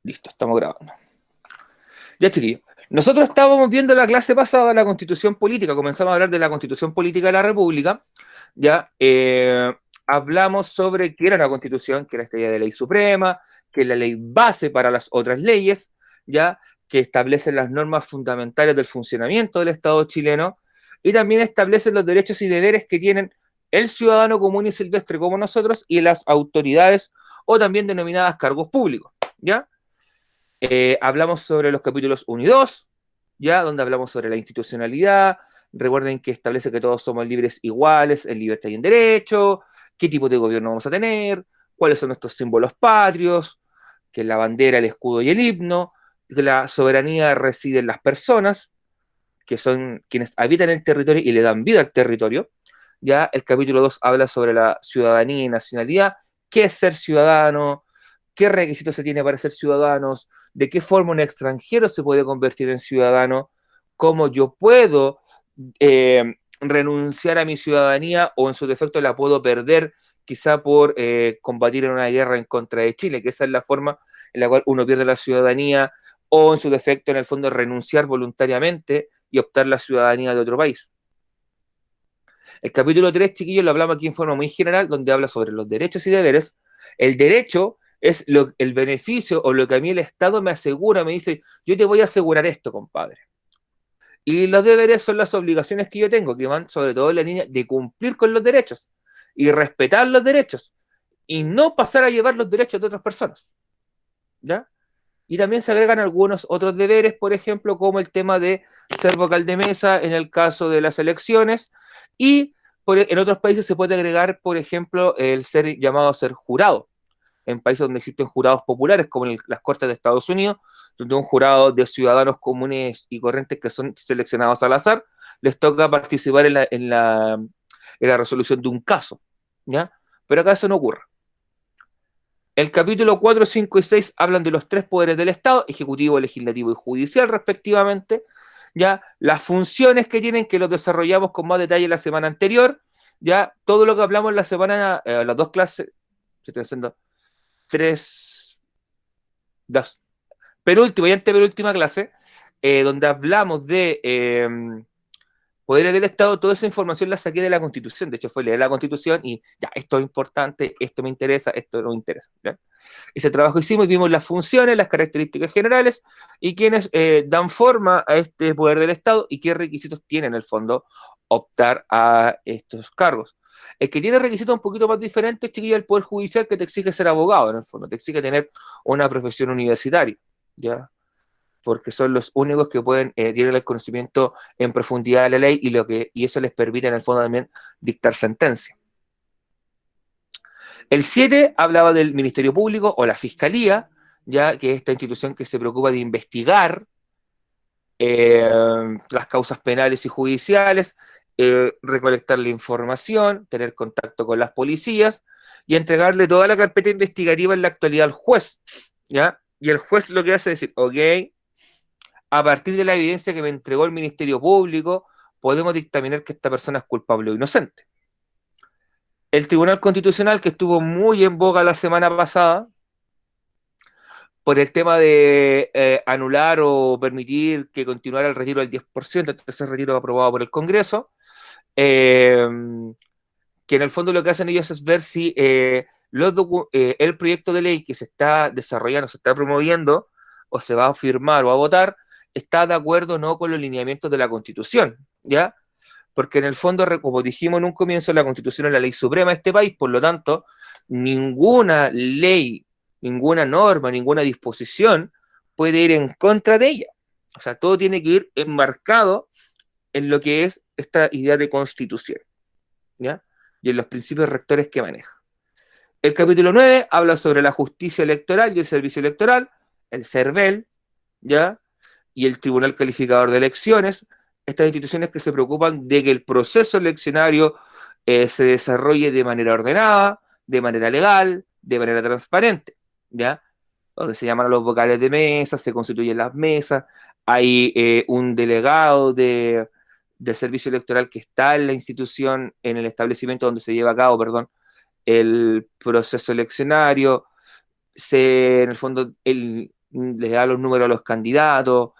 Listo, estamos grabando. Ya, chiquillos. Nosotros estábamos viendo la clase pasada la Constitución Política, comenzamos a hablar de la Constitución Política de la República, ya hablamos sobre qué era la Constitución, que era esta idea de ley suprema, que es la ley base para las otras leyes, ya que establecen las normas fundamentales del funcionamiento del Estado chileno y también establecen los derechos y deberes que tienen el ciudadano común y silvestre como nosotros y las autoridades o también denominadas cargos públicos, ¿ya? Hablamos sobre los capítulos 1 y 2, ya, donde hablamos sobre la institucionalidad. Recuerden que establece que todos somos libres iguales en libertad y en derecho, qué tipo de gobierno vamos a tener, cuáles son nuestros símbolos patrios, que es la bandera, el escudo y el himno, que la soberanía reside en las personas, que son quienes habitan el territorio y le dan vida al territorio. Ya el capítulo 2 habla sobre la ciudadanía y nacionalidad, qué es ser ciudadano, qué requisitos se tiene para ser ciudadanos, de qué forma un extranjero se puede convertir en ciudadano, cómo yo puedo renunciar a mi ciudadanía o en su defecto la puedo perder quizá por combatir en una guerra en contra de Chile, que esa es la forma en la cual uno pierde la ciudadanía o en su defecto en el fondo renunciar voluntariamente y optar la ciudadanía de otro país. El capítulo 3, chiquillos, lo hablamos aquí en forma muy general, donde habla sobre los derechos y deberes. El derecho es el beneficio o lo que a mí el Estado me asegura, me dice, yo te voy a asegurar esto, compadre. Y los deberes son las obligaciones que yo tengo, que van sobre todo en la línea de cumplir con los derechos y respetar los derechos y no pasar a llevar los derechos de otras personas. ¿Ya? Y también se agregan algunos otros deberes, por ejemplo, como el tema de ser vocal de mesa en el caso de las elecciones. Y en otros países se puede agregar, por ejemplo, el ser llamado a ser jurado. En países donde existen jurados populares, como en las Cortes de Estados Unidos, donde un jurado de ciudadanos comunes y corrientes que son seleccionados al azar, les toca participar en la resolución de un caso. ¿Ya? Pero acá eso no ocurre. El capítulo 4, 5 y 6 hablan de los tres poderes del Estado, ejecutivo, legislativo y judicial, respectivamente. Ya las funciones que tienen, que los desarrollamos con más detalle la semana anterior. Ya todo lo que hablamos la semana, las dos clases, estoy haciendo tres, dos, penúltima y antepenúltima clase, donde hablamos de poderes del Estado, toda esa información la saqué de la Constitución. De hecho, fue leer la Constitución y ya, esto es importante, esto me interesa, esto no me interesa. ¿Ya? Ese trabajo hicimos y vimos las funciones, las características generales y quienes dan forma a este poder del Estado y qué requisitos tiene en el fondo optar a estos cargos. El que tiene requisitos un poquito más diferentes, chiquillo, el Poder Judicial, que te exige ser abogado, en el fondo, te exige tener una profesión universitaria, ¿ya? Porque son los únicos que pueden tener el conocimiento en profundidad de la ley y eso les permite en el fondo también dictar sentencia. El 7 hablaba del Ministerio Público o la Fiscalía, ya que es esta institución que se preocupa de investigar las causas penales y judiciales, recolectar la información, tener contacto con las policías y entregarle toda la carpeta investigativa en la actualidad al juez, ¿ya? Y el juez lo que hace es decir, ok, a partir de la evidencia que me entregó el Ministerio Público, podemos dictaminar que esta persona es culpable o inocente. El Tribunal Constitucional, que estuvo muy en boga la semana pasada, por el tema de anular o permitir que continuara el retiro del 10%, el tercer retiro aprobado por el Congreso, que en el fondo lo que hacen ellos es ver si el proyecto de ley que se está desarrollando, se está promoviendo, o se va a firmar o a votar, está de acuerdo o no con los lineamientos de la Constitución, ¿ya? Porque en el fondo, como dijimos en un comienzo, la Constitución es la ley suprema de este país, por lo tanto, ninguna ley, ninguna norma, ninguna disposición puede ir en contra de ella. O sea, todo tiene que ir enmarcado en lo que es esta idea de constitución, ¿ya? Y en los principios rectores que maneja. El capítulo 9 habla sobre la justicia electoral y el servicio electoral, el CERVEL, ¿ya? Y el Tribunal Calificador de Elecciones, estas instituciones que se preocupan de que el proceso eleccionario se desarrolle de manera ordenada, de manera legal, de manera transparente, ¿ya? Donde se llaman a los vocales de mesa, se constituyen las mesas, hay un delegado de servicio electoral que está en la institución, en el establecimiento donde se lleva a cabo, perdón, el proceso eleccionario, en el fondo, le da los números a los candidatos,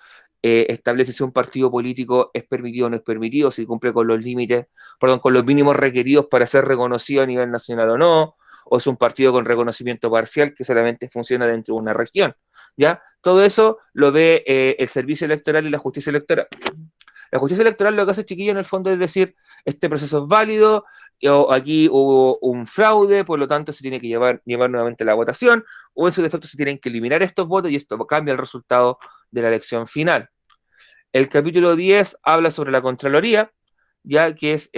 establece si un partido político es permitido o no es permitido, si cumple con los límites, perdón, con los mínimos requeridos para ser reconocido a nivel nacional o no, o es un partido con reconocimiento parcial que solamente funciona dentro de una región, ¿ya? Todo eso lo ve el servicio electoral y la justicia electoral. La justicia electoral lo que hace, chiquillo, en el fondo es decir, este proceso es válido, o aquí hubo un fraude, por lo tanto se tiene que llevar nuevamente la votación, o en su defecto se tienen que eliminar estos votos y esto cambia el resultado de la elección final. El capítulo 10 habla sobre la Contraloría, ya que es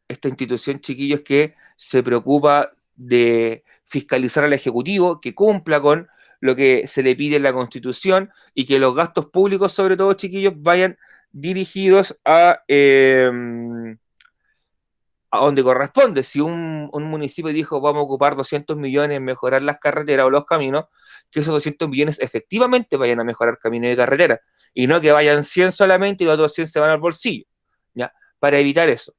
esta institución, chiquillos, que se preocupa de fiscalizar al Ejecutivo, que cumpla con lo que se le pide en la Constitución y que los gastos públicos, sobre todo, chiquillos, vayan dirigidos a donde corresponde. Si un municipio dijo vamos a ocupar 200 millones en mejorar las carreteras o los caminos, que esos 200 millones efectivamente vayan a mejorar caminos y carreteras, y no que vayan 100 solamente y los otros 100 se van al bolsillo, ¿ya? Para evitar eso.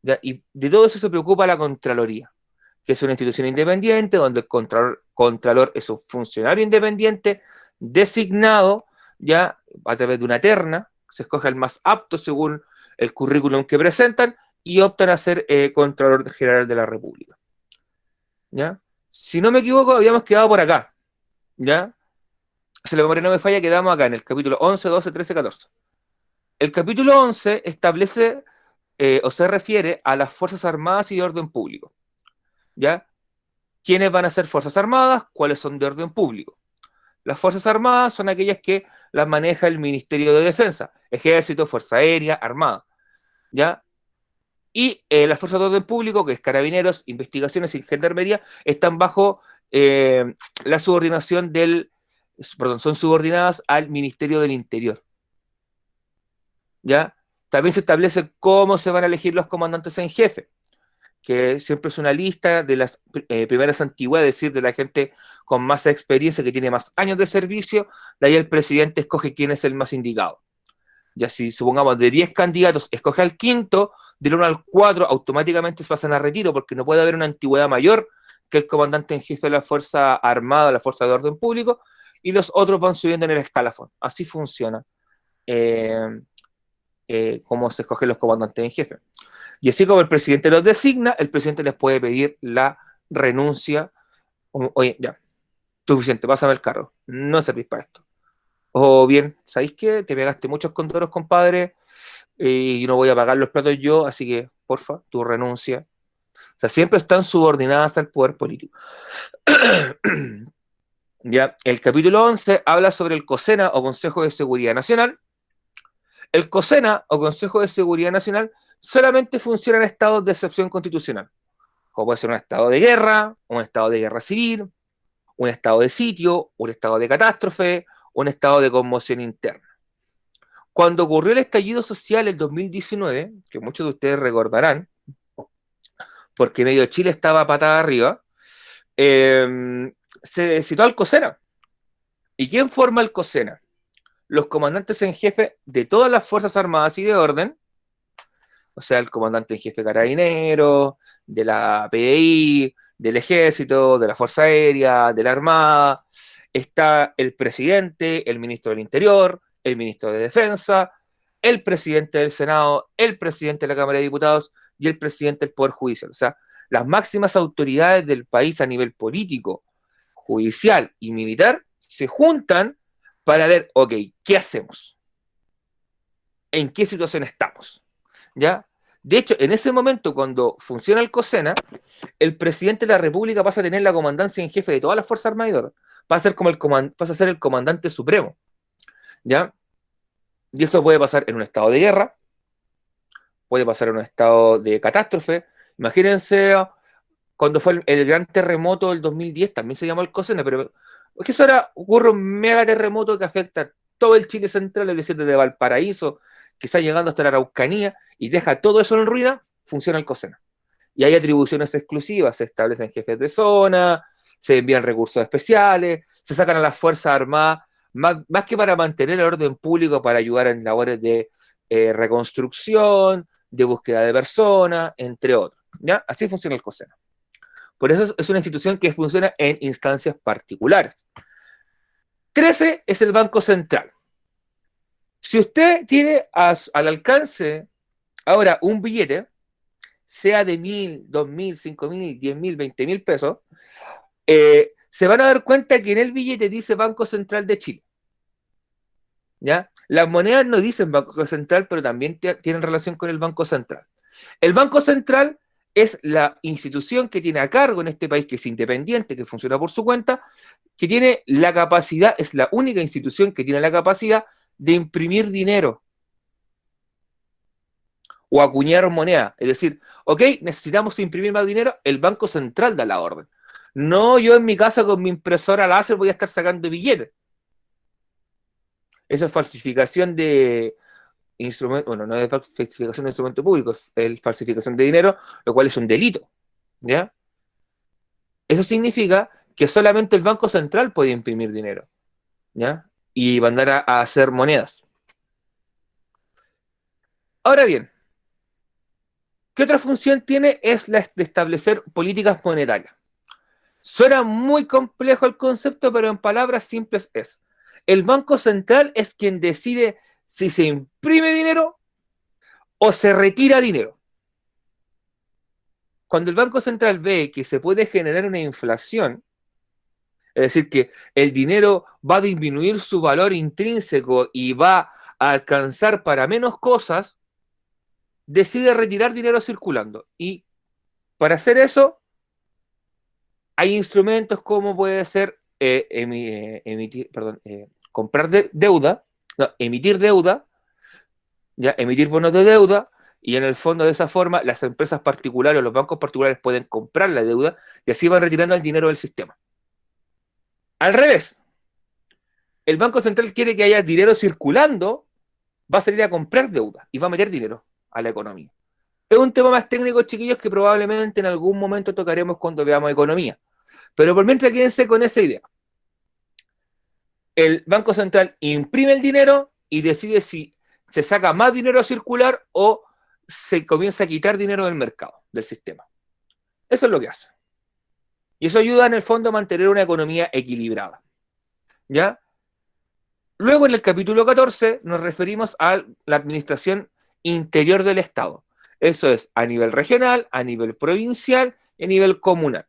¿Ya? Y de todo eso se preocupa la Contraloría, que es una institución independiente donde el Contralor es un funcionario independiente designado ya a través de una terna, se escoge el más apto según el currículum que presentan y optan a ser Contralor General de la República. ¿Ya? Si no me equivoco, habíamos quedado por acá. ¿Ya? Si la memoria no me falla, quedamos acá en el capítulo 11, 12, 13, 14. El capítulo 11 establece o se refiere a las Fuerzas Armadas y de orden público. ¿Ya? ¿Quiénes van a ser Fuerzas Armadas? ¿Cuáles son de orden público? Las Fuerzas Armadas son aquellas que las maneja el Ministerio de Defensa, Ejército, Fuerza Aérea, Armada. ¿Ya? Y las fuerzas de orden público, que es Carabineros, Investigaciones y Gendarmería, están bajo la subordinación son subordinadas al Ministerio del Interior. ¿Ya? También se establece cómo se van a elegir los comandantes en jefe, que siempre es una lista de las primeras antigüedades, es decir, de la gente con más experiencia, que tiene más años de servicio, de ahí el presidente escoge quién es el más indicado. Ya si supongamos de 10 candidatos, escoge al quinto, del 1 al 4 automáticamente se pasan a retiro, porque no puede haber una antigüedad mayor que el comandante en jefe de la Fuerza Armada, la Fuerza de Orden Público, y los otros van subiendo en el escalafón. Así funciona cómo se escogen los comandantes en jefe. Y así como el presidente los designa, el presidente les puede pedir la renuncia. Oye, ya, suficiente, pásame el carro, no servís para esto. O bien, ¿sabéis qué? Te pegaste muchos condoros, compadre, y no voy a pagar los platos yo, así que, porfa, tu renuncia. O sea, siempre están subordinadas al poder político. Ya, el capítulo 11 habla sobre el COSENA o Consejo de Seguridad Nacional. El COSENA o Consejo de Seguridad Nacional solamente funciona en estados de excepción constitucional, como puede ser un estado de guerra civil, un estado de sitio, un estado de catástrofe, un estado de conmoción interna. Cuando ocurrió el estallido social el 2019, que muchos de ustedes recordarán, porque medio Chile estaba patada arriba, se citó al COSENA. ¿Y quién forma el COSENA? Los comandantes en jefe de todas las Fuerzas Armadas y de Orden, o sea, el comandante en jefe Carabineros, de la PDI, del Ejército, de la Fuerza Aérea, de la Armada. Está el presidente, el ministro del Interior, el ministro de Defensa, el presidente del Senado, el presidente de la Cámara de Diputados y el presidente del Poder Judicial. O sea, las máximas autoridades del país a nivel político, judicial y militar se juntan para ver, ok, ¿qué hacemos? ¿En qué situación estamos? ¿Ya? De hecho, en ese momento, cuando funciona el COSENA, el presidente de la República pasa a tener la comandancia en jefe de todas las Fuerzas Armadas y Orden. Pasa a ser el comandante supremo. ¿Ya? Y eso puede pasar en un estado de guerra, puede pasar en un estado de catástrofe. Imagínense cuando fue el gran terremoto del 2010, también se llamó el COSENA, pero es que eso ahora ocurre un mega terremoto que afecta todo el Chile central, es decir, desde Valparaíso, quizás llegando hasta la Araucanía, y deja todo eso en ruina, funciona el COSENA. Y hay atribuciones exclusivas, se establecen jefes de zona, se envían recursos especiales, se sacan a las Fuerzas Armadas, más que para mantener el orden público, para ayudar en labores de reconstrucción, de búsqueda de personas, entre otros. ¿Ya? Así funciona el COSENA. Por eso es una institución que funciona en instancias particulares. 13 es el Banco Central. Si usted tiene al alcance ahora un billete, sea de 1.000, 2.000, 5.000, 10.000, 20.000 pesos, se van a dar cuenta que en el billete dice Banco Central de Chile. ¿Ya? Las monedas no dicen Banco Central, pero también tienen relación con el Banco Central. El Banco Central es la institución que tiene a cargo en este país, que es independiente, que funciona por su cuenta, que tiene la capacidad, es la única institución que tiene la capacidad de imprimir dinero o acuñar moneda. Es decir, ok, necesitamos imprimir más dinero, el Banco Central da la orden. No yo en mi casa con mi impresora láser voy a estar sacando billetes. Eso es falsificación de instrumentos, bueno, no es falsificación de instrumentos públicos, es falsificación de dinero, lo cual es un delito. ¿Ya? Eso significa que solamente el Banco Central puede imprimir dinero, ¿ya? Y mandar a hacer monedas. Ahora bien, ¿qué otra función tiene? Es la de establecer políticas monetarias. Suena muy complejo el concepto, pero en palabras simples es: el Banco Central es quien decide si se imprime dinero o se retira dinero. Cuando el Banco Central ve que se puede generar una inflación, es decir, que el dinero va a disminuir su valor intrínseco y va a alcanzar para menos cosas, decide retirar dinero circulando. Y para hacer eso, hay instrumentos como puede ser comprar deuda, no, emitir deuda, ya, emitir bonos de deuda, y en el fondo de esa forma las empresas particulares o los bancos particulares pueden comprar la deuda y así van retirando el dinero del sistema. Al revés, el Banco Central quiere que haya dinero circulando, va a salir a comprar deuda y va a meter dinero a la economía. Es un tema más técnico, chiquillos, que probablemente en algún momento tocaremos cuando veamos economía. Pero por mientras quédense con esa idea. El Banco Central imprime el dinero y decide si se saca más dinero a circular o se comienza a quitar dinero del mercado, del sistema. Eso es lo que hace. Y eso ayuda en el fondo a mantener una economía equilibrada. ¿Ya? Luego en el capítulo 14 nos referimos a la administración interior del Estado. Eso es a nivel regional, a nivel provincial y a nivel comunal.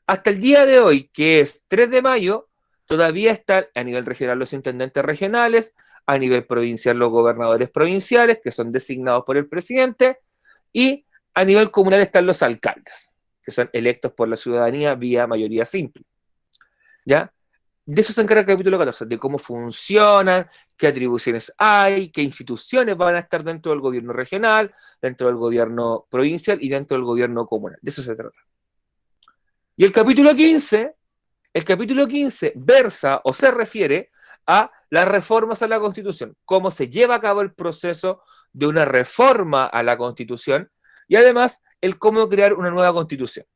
Hasta el día de hoy, que es 3 de mayo, todavía están a nivel regional los intendentes regionales, a nivel provincial los gobernadores provinciales, que son designados por el presidente, y a nivel comunal están los alcaldes, que son electos por la ciudadanía vía mayoría simple. ¿Ya? De eso se encarga el capítulo 14, de cómo funcionan, qué atribuciones hay, qué instituciones van a estar dentro del gobierno regional, dentro del gobierno provincial y dentro del gobierno comunal. De eso se trata. Y el capítulo 15 versa o se refiere a las reformas a la Constitución, cómo se lleva a cabo el proceso de una reforma a la Constitución y además el cómo crear una nueva Constitución.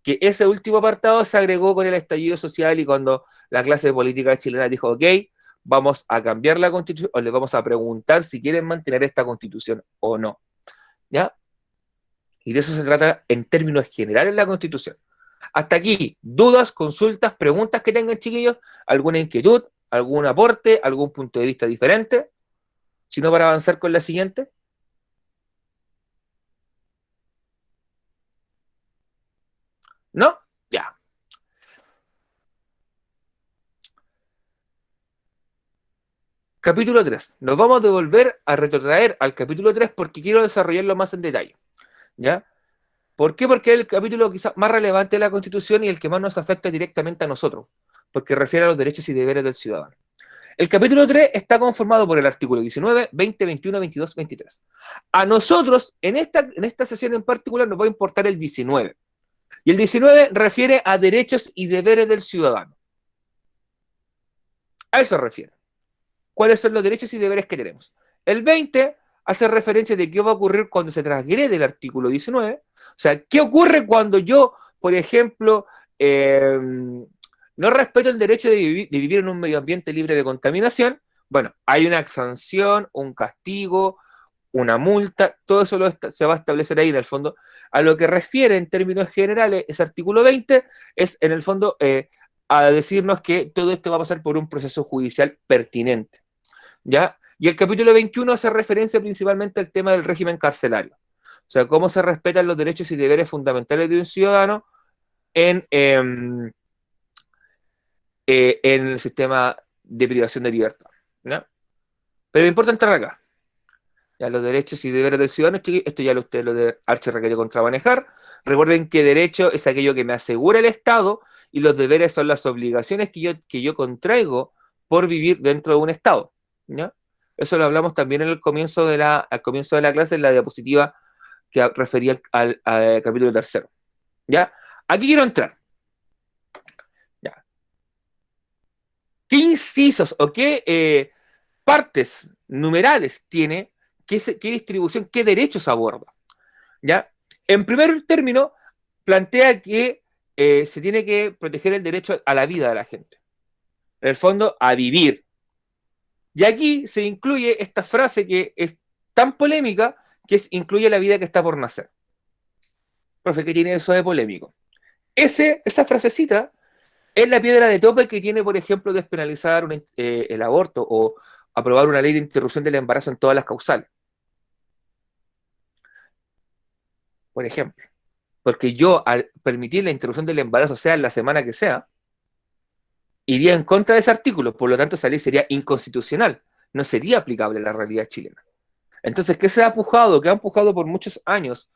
Que ese último apartado se agregó con el estallido social y cuando la clase de política chilena dijo, ok, vamos a cambiar la Constitución o les vamos a preguntar si quieren mantener esta Constitución o no. ¿Ya? Y de eso se trata en términos generales la Constitución. Hasta aquí, dudas, consultas, preguntas que tengan, chiquillos, alguna inquietud, algún aporte, algún punto de vista diferente, si no para avanzar con la siguiente. ¿No? Ya. Capítulo 3. Nos vamos a devolver a retrotraer al capítulo 3 porque quiero desarrollarlo más en detalle. ¿Ya? ¿Por qué? Porque es el capítulo quizás más relevante de la Constitución y el que más nos afecta directamente a nosotros, porque refiere a los derechos y deberes del ciudadano. El capítulo 3 está conformado por el artículo 19, 20, 21, 22, 23. A nosotros, en esta sesión en particular, nos va a importar el 19. Y el 19 refiere a derechos y deberes del ciudadano. A eso refiere. ¿Cuáles son los derechos y deberes que tenemos? El 20 hace referencia de qué va a ocurrir cuando se transgrede el artículo 19. O sea, ¿qué ocurre cuando yo, por ejemplo, no respeto el derecho de vivir en un medio ambiente libre de contaminación? Bueno, hay una sanción, un castigo, una multa, todo eso se va a establecer ahí en el fondo. A lo que refiere en términos generales ese artículo 20 es en el fondo a decirnos que todo esto va a pasar por un proceso judicial pertinente, ¿ya? Y el capítulo 21 hace referencia principalmente al tema del régimen carcelario, o sea, cómo se respetan los derechos y deberes fundamentales de un ciudadano en el sistema de privación de libertad, ¿ya? Pero me importa entrar acá. Ya, los derechos y deberes del ciudadano, esto ya ustedes lo de Archer requerido contramanejar. Recuerden que derecho es aquello que me asegura el Estado y los deberes son las obligaciones que yo contraigo por vivir dentro de un Estado, ¿ya? Eso lo hablamos también en el comienzo al comienzo de la clase, en la diapositiva que refería al capítulo tercero, ¿ya? Aquí quiero entrar. ¿Ya? ¿Qué incisos o qué partes numerales tiene? ¿Qué distribución, qué derechos aborda? ¿Ya? En primer término, plantea que se tiene que proteger el derecho a la vida de la gente. En el fondo, a vivir. Y aquí se incluye esta frase que es tan polémica, que incluye la vida que está por nacer. Profe, ¿qué tiene eso de polémico? Esa frasecita es la piedra de tope que tiene, por ejemplo, despenalizar el aborto o aprobar una ley de interrupción del embarazo en todas las causales. Por ejemplo. Porque yo, al permitir la interrupción del embarazo, sea en la semana que sea, iría en contra de ese artículo. Por lo tanto, esa ley sería inconstitucional. No sería aplicable a la realidad chilena. Entonces, ¿qué se ha empujado? Que ha empujado por muchos años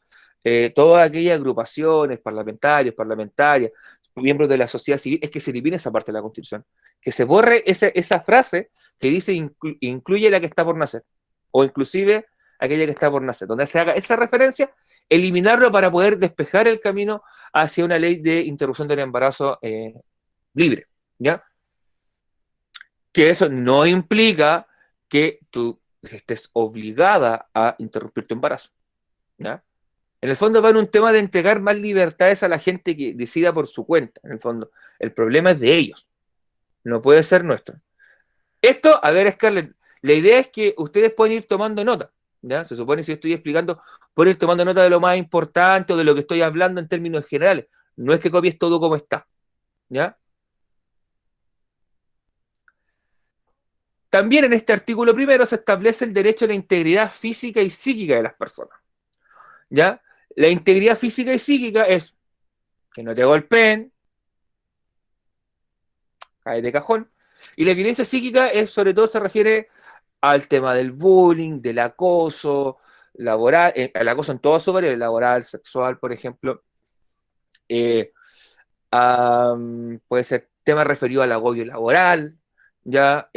todas aquellas agrupaciones, parlamentarias, miembros de la sociedad civil, es que se elimine esa parte de la Constitución. Que se borre esa frase que dice incluye la que está por nacer. O inclusive aquella que está por nacer. Donde se haga esa referencia, eliminarlo para poder despejar el camino hacia una ley de interrupción del embarazo libre, ¿ya? Que eso no implica que tú estés obligada a interrumpir tu embarazo, ¿ya? En el fondo va en un tema de entregar más libertades a la gente que decida por su cuenta, en el fondo. El problema es de ellos, no puede ser nuestro. Esto, a ver, Scarlett, la idea es que ustedes pueden ir tomando nota, ¿ya? Se supone, si estoy explicando, pueden ir tomando nota de lo más importante o de lo que estoy hablando en términos generales. No es que copies todo como está, ¿ya? También en este artículo primero se establece el derecho a la integridad física y psíquica de las personas, ¿ya? La integridad física y psíquica es que no te golpeen, cae de cajón, y la violencia psíquica es, sobre todo, se refiere al tema del bullying, del acoso laboral, el acoso en todas sus variables, laboral, sexual, por ejemplo, eh, puede ser tema referido al agobio laboral, ya.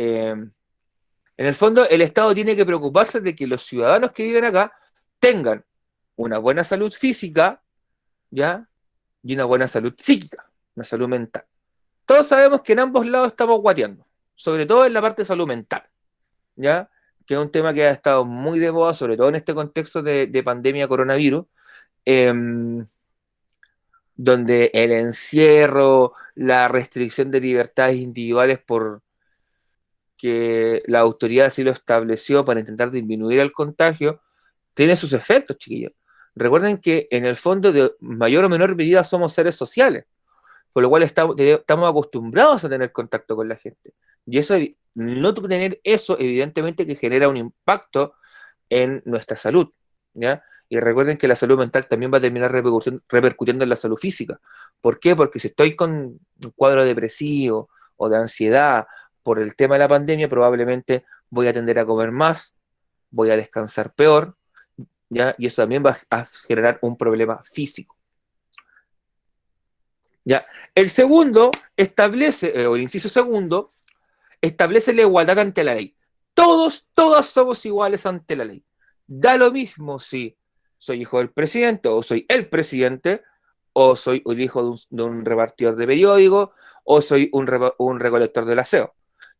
En el fondo, el Estado tiene que preocuparse de que los ciudadanos que viven acá tengan una buena salud física, ¿ya? Y una buena salud psíquica, una salud mental. Todos sabemos que en ambos lados estamos guateando, sobre todo en la parte de salud mental, ¿ya? Que es un tema que ha estado muy de moda, sobre todo en este contexto de pandemia coronavirus, eh, donde el encierro, la restricción de libertades individuales por que la autoridad así lo estableció para intentar disminuir el contagio, tiene sus efectos, chiquillos. Recuerden que en el fondo, de mayor o menor medida, somos seres sociales, por lo cual estamos acostumbrados a tener contacto con la gente. Y eso, no tener eso, evidentemente que genera un impacto en nuestra salud, ¿ya? Y recuerden que la salud mental también va a terminar repercutiendo en la salud física. ¿Por qué? Porque si estoy con un cuadro depresivo o de ansiedad por el tema de la pandemia, probablemente voy a tender a comer más, voy a descansar peor, ¿ya? Y eso también va a generar un problema físico, ¿ya? El segundo establece, o el inciso segundo, establece la igualdad ante la ley. Todas somos iguales ante la ley. Da lo mismo si soy hijo del presidente, o soy el presidente, o soy el hijo de un repartidor de periódico, o soy un recolector del aseo.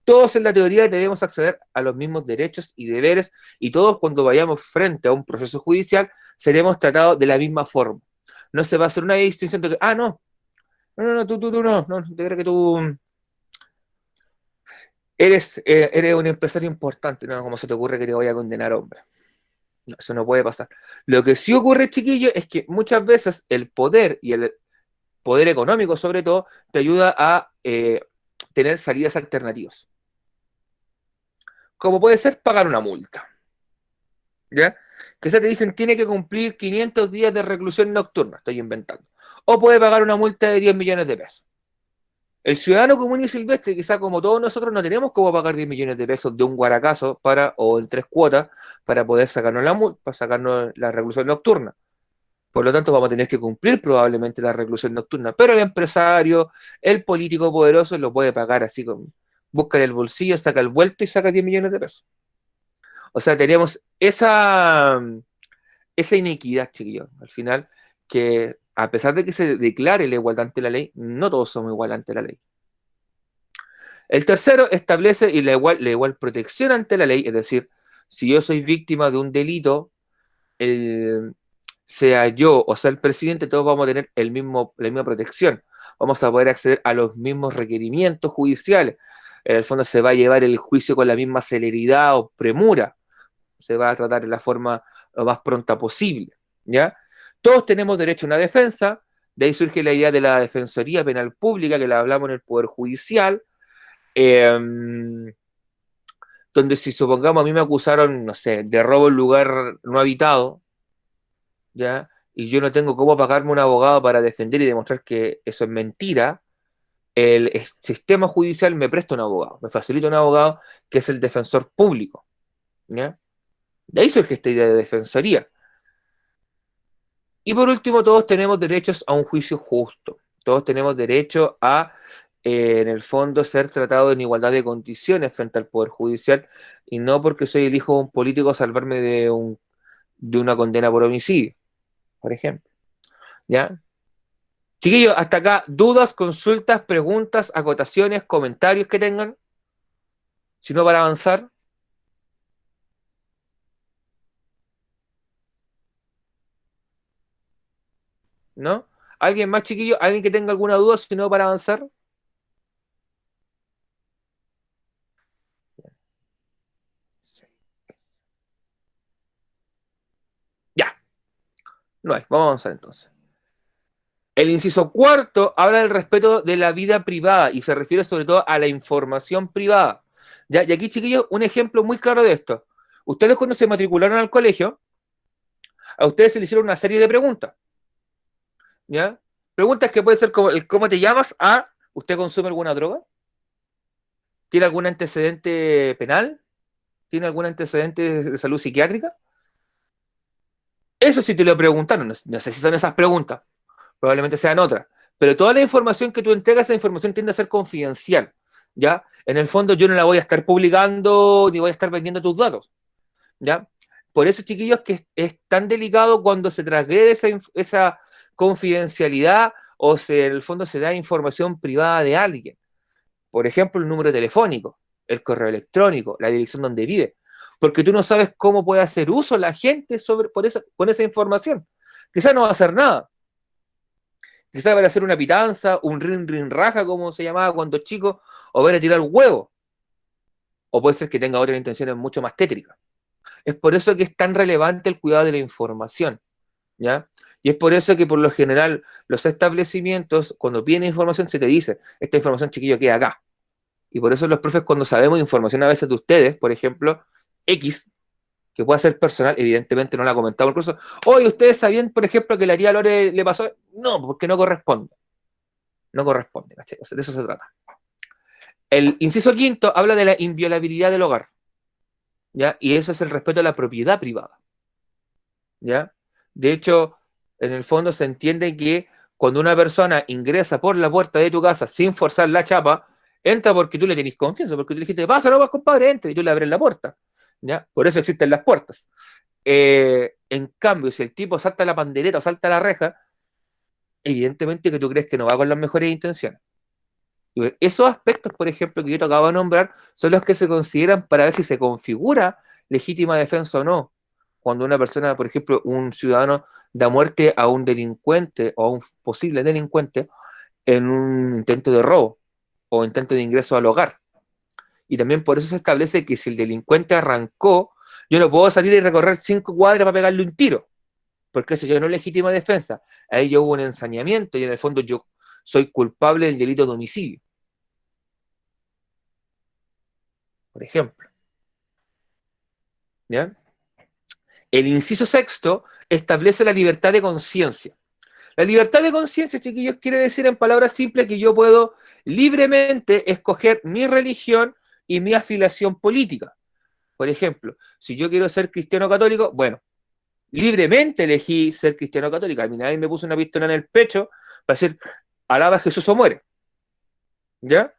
Todos en la teoría debemos acceder a los mismos derechos y deberes, y todos, cuando vayamos frente a un proceso judicial, seremos tratados de la misma forma. No se va a hacer una distinción de que, no, tú no, te creo que tú eres un empresario importante, ¿no? ¿Cómo se te ocurre que te voy a condenar, hombre? No, eso no puede pasar. Lo que sí ocurre, chiquillo, es que muchas veces el poder y el poder económico, sobre todo, te ayuda a tener salidas alternativas. Como puede ser pagar una multa. ¿Ya? Que se te dicen tiene que cumplir 500 días de reclusión nocturna, estoy inventando. O puede pagar una multa de 10 millones de pesos. El ciudadano común y silvestre, quizá como todos nosotros, no tenemos cómo pagar 10 millones de pesos de un guaracazo o en 3 cuotas para poder sacarnos la multa, para sacarnos la reclusión nocturna. Por lo tanto, vamos a tener que cumplir probablemente la reclusión nocturna. Pero el empresario, el político poderoso, lo puede pagar así como busca en el bolsillo, saca el vuelto y saca 10 millones de pesos. O sea, tenemos esa inequidad, chiquillos, al final, que a pesar de que se declare la igualdad ante la ley, no todos somos iguales ante la ley. El tercero establece la igual protección ante la ley, es decir, si yo soy víctima de un delito, sea yo o sea el presidente, todos vamos a tener la misma protección. Vamos a poder acceder a los mismos requerimientos judiciales. En el fondo se va a llevar el juicio con la misma celeridad o premura. Se va a tratar de la forma lo más pronta posible. ¿Ya? Todos tenemos derecho a una defensa. De ahí surge la idea de la Defensoría Penal Pública, que la hablamos en el Poder Judicial. Donde si supongamos a mí me acusaron, no sé, de robo en lugar no habitado, ¿ya? Y yo no tengo cómo pagarme un abogado para defender y demostrar que eso es mentira, el sistema judicial me presta un abogado, me facilita un abogado que es el defensor público, ¿ya? De ahí surge esta idea de defensoría. Y por último, todos tenemos derechos a un juicio justo, todos tenemos derecho a, en el fondo, ser tratados en igualdad de condiciones frente al Poder Judicial y no porque soy el hijo de un político salvarme de una condena por homicidio, por ejemplo. ¿Ya? Chiquillos, hasta acá, dudas, consultas, preguntas, acotaciones, comentarios que tengan, si no para avanzar, ¿no? ¿Alguien más, chiquillo? ¿Alguien que tenga alguna duda, si no para avanzar? Ya, no hay, vamos a avanzar entonces. El inciso cuarto habla del respeto de la vida privada y se refiere sobre todo a la información privada. ¿Ya? Y aquí, chiquillos, un ejemplo muy claro de esto. Ustedes cuando se matricularon al colegio, a ustedes se les hicieron una serie de preguntas. ¿Ya? Preguntas que pueden ser como el cómo te llamas a ¿usted consume alguna droga? ¿Tiene algún antecedente penal? ¿Tiene algún antecedente de salud psiquiátrica? Eso sí te lo preguntaron, no sé si son esas preguntas, probablemente sean otras, pero toda la información que tú entregas, esa información tiende a ser confidencial, ¿ya? En el fondo yo no la voy a estar publicando ni voy a estar vendiendo tus datos, ¿ya? Por eso, chiquillos, que es tan delicado cuando se transgrede esa confidencialidad o en el fondo se da información privada de alguien. Por ejemplo, el número telefónico, el correo electrónico, la dirección donde vive, porque tú no sabes cómo puede hacer uso la gente con esa información. Quizás no va a hacer nada. Quizás va a hacer una pitanza, un rin raja, como se llamaba cuando chico, o va a tirar huevo. O puede ser que tenga otras intenciones mucho más tétricas. Es por eso que es tan relevante el cuidado de la información, ¿ya? Y es por eso que por lo general los establecimientos, cuando piden información, se te dice, esta información, chiquillo, queda acá. Y por eso los profes, cuando sabemos información a veces de ustedes, por ejemplo, X, que pueda ser personal, evidentemente no la comentamos el curso. Oye, ¿ustedes sabían, por ejemplo, que la tía Lore le pasó? No, porque no corresponde. No corresponde, ¿cachai? O sea, de eso se trata. El inciso quinto habla de la inviolabilidad del hogar, ¿ya? Y eso es el respeto a la propiedad privada, ¿ya? De hecho, en el fondo se entiende que cuando una persona ingresa por la puerta de tu casa sin forzar la chapa, entra porque tú le tenés confianza, porque tú le dijiste, pasa, no vas, compadre, entra, y tú le abres la puerta, ¿ya? Por eso existen las puertas. En cambio, si el tipo salta la pandereta o salta la reja, evidentemente que tú crees que no va con las mejores intenciones. Y esos aspectos, por ejemplo, que yo te acabo de nombrar, son los que se consideran para ver si se configura legítima defensa o no. Cuando una persona, por ejemplo, un ciudadano da muerte a un delincuente o a un posible delincuente en un intento de robo o intento de ingreso al hogar. Y también por eso se establece que si el delincuente arrancó, yo no puedo salir y recorrer 5 cuadras para pegarle un tiro, porque eso ya no es legítima defensa. Ahí yo hubo un ensañamiento y en el fondo yo soy culpable del delito de homicidio, por ejemplo. ¿Ya? El inciso sexto establece la libertad de conciencia. La libertad de conciencia, chiquillos, quiere decir en palabras simples que yo puedo libremente escoger mi religión y mi afiliación política. Por ejemplo, si yo quiero ser cristiano católico, bueno, libremente elegí ser cristiano católico. A mí nadie me puso una pistola en el pecho para decir, alaba a Jesús o muere. ¿Ya?